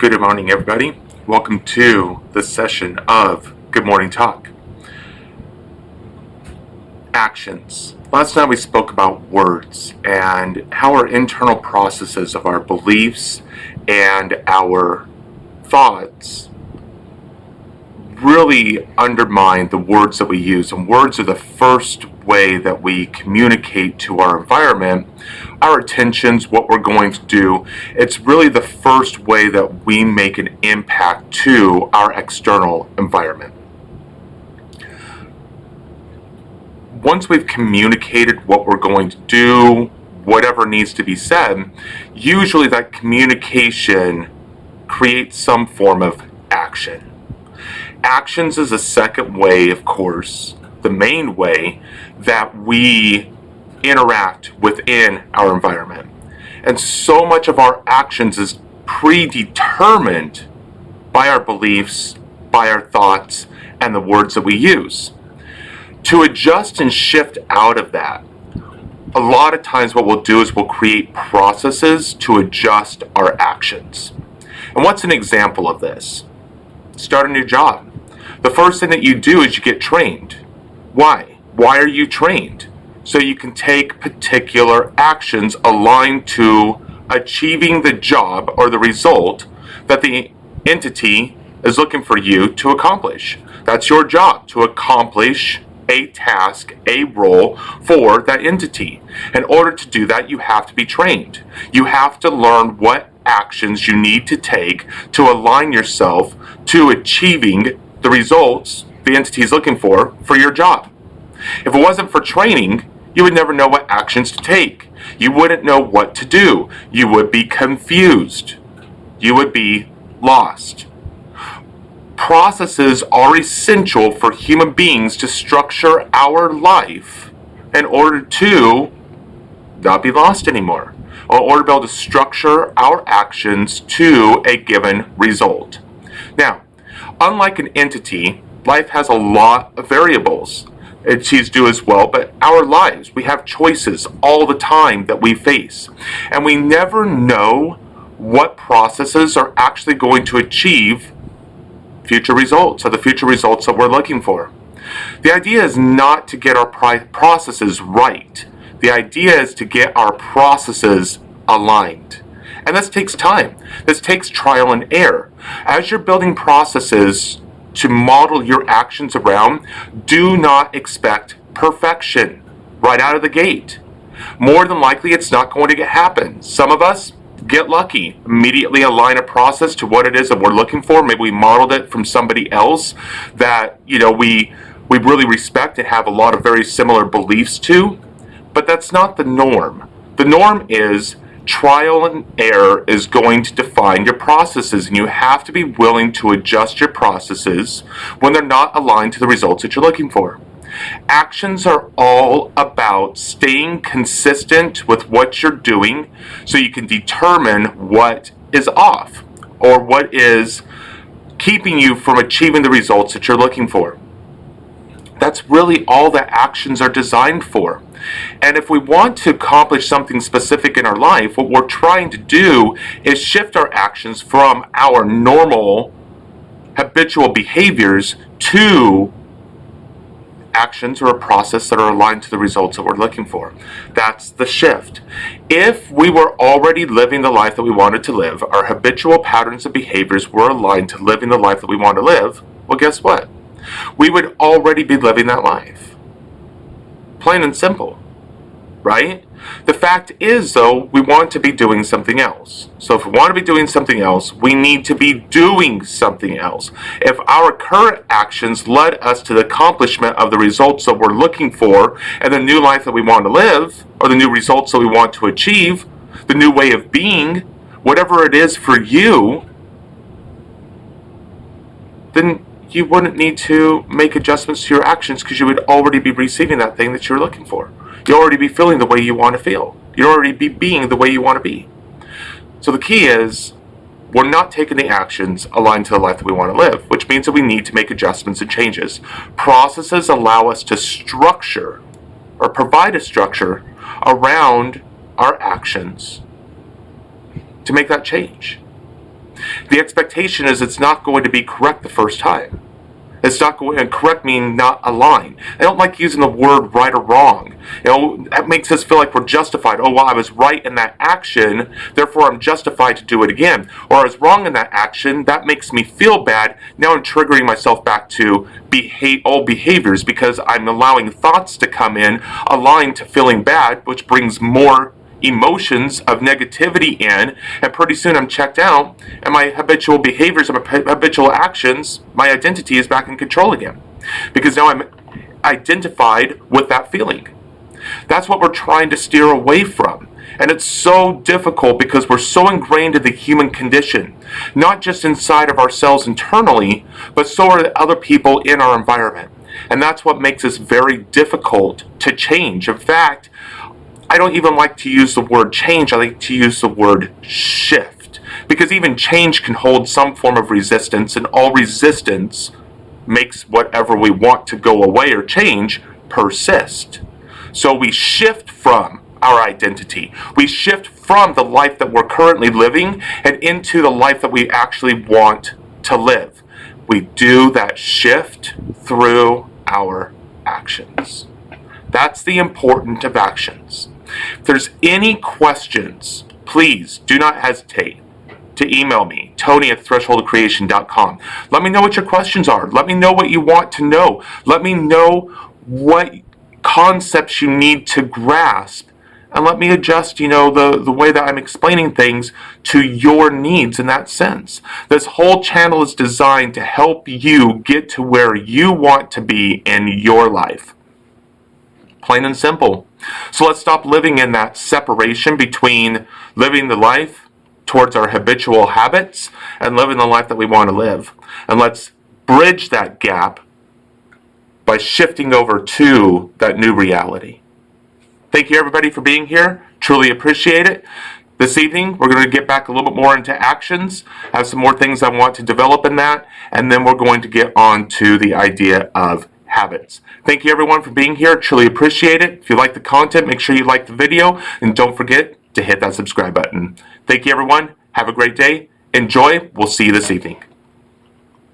Good morning, everybody. Welcome to this session of Good Morning Talk. Actions. Last night we spoke about words and how our internal processes of our beliefs and our thoughts really undermine the words that we use. And words are the first way that we communicate to our environment, our intentions, what we're going to do. It's really the first way that we make an impact to our external environment. Once we've communicated what we're going to do, whatever needs to be said, usually that communication creates some form of action. Actions is a second way, of course, the main way that we interact within our environment. And so much of our actions is predetermined by our beliefs, by our thoughts, and the words that we use. To adjust and shift out of that, a lot of times what we'll do is we'll create processes to adjust our actions. And what's an example of this? Start a new job. The first thing that you do is you get trained. Why? Why are you trained? So you can take particular actions aligned to achieving the job or the result that the entity is looking for you to accomplish. That's your job, to accomplish a task, a role for that entity. In order to do that, you have to be trained. You have to learn what actions you need to take to align yourself to achieving the results the entity is looking for your job. If it wasn't for training, you would never know what actions to take. You wouldn't know what to do. You would be confused. You would be lost. Processes are essential for human beings to structure our life in order to not be lost anymore, or in order to be able to structure our actions to a given result. Now, unlike an entity, life has a lot of variables. Entities do as well, but our lives, we have choices all the time that we face. And we never know what processes are actually going to achieve future results, or the future results that we're looking for. The idea is not to get our processes right. The idea is to get our processes aligned. And this takes time. This takes trial and error. As you're building processes to model your actions around, do not expect perfection right out of the gate. More than likely, it's not going to happen. Some of us get lucky, immediately align a process to what it is that we're looking for. Maybe we modeled it from somebody else that we really respect and have a lot of very similar beliefs to, but that's not the norm. The norm is trial and error is going to define your processes, and you have to be willing to adjust your processes when they're not aligned to the results that you're looking for. Actions are all about staying consistent with what you're doing so you can determine what is off or what is keeping you from achieving the results that you're looking for. That's really all that actions are designed for. And if we want to accomplish something specific in our life, what we're trying to do is shift our actions from our normal habitual behaviors to actions or a process that are aligned to the results that we're looking for. That's the shift. If we were already living the life that we wanted to live, our habitual patterns and behaviors were aligned to living the life that we want to live, well, guess what? We would already be living that life. Plain and simple, right? The fact is, though, we want to be doing something else. So if we want to be doing something else, we need to be doing something else. If our current actions led us to the accomplishment of the results that we're looking for and the new life that we want to live, or the new results that we want to achieve, the new way of being, whatever it is for you, then you wouldn't need to make adjustments to your actions because you would already be receiving that thing that you're looking for. You'll already be feeling the way you want to feel. You'll already be being the way you want to be. So the key is, we're not taking the actions aligned to the life that we want to live, which means that we need to make adjustments and changes. Processes allow us to structure or provide a structure around our actions to make that change. the expectation is it's not going to be correct the first time. It's not going to correct mean not align. I don't like using the word right or wrong. That makes us feel like we're justified. Oh, well, I was right in that action, therefore I'm justified to do it again. Or I was wrong in that action, that makes me feel bad. Now I'm triggering myself back to old behaviors because I'm allowing thoughts to come in aligned to feeling bad, which brings more emotions of negativity in, and pretty soon I'm checked out, and my habitual behaviors and my habitual actions, my identity is back in control again, because now I'm identified with that feeling. That's what we're trying to steer away from, and it's so difficult because we're so ingrained in the human condition, not just inside of ourselves internally, but so are the other people in our environment, and that's what makes it very difficult to change. In fact, I don't even like to use the word change, I like to use the word shift. Because even change can hold some form of resistance, and all resistance makes whatever we want to go away or change persist. So we shift from our identity. We shift from the life that we're currently living and into the life that we actually want to live. We do that shift through our actions. That's the importance of actions. If there's any questions, please do not hesitate to email me, Tony@thresholdofcreation.com. Let me know what your questions are. Let me know what you want to know. Let me know what concepts you need to grasp. And let me adjust, the way that I'm explaining things to your needs in that sense. This whole channel is designed to help you get to where you want to be in your life. Plain and simple. So let's stop living in that separation between living the life towards our habitual habits and living the life that we want to live. And let's bridge that gap by shifting over to that new reality. Thank you everybody for being here. Truly appreciate it. This evening, we're going to get back a little bit more into actions. I have some more things I want to develop in that. And then we're going to get on to the idea of habits. Thank you everyone for being here. Truly appreciate it. If you like the content, make sure you like the video and don't forget to hit that subscribe button. Thank you everyone. Have a great day. Enjoy. We'll see you this evening.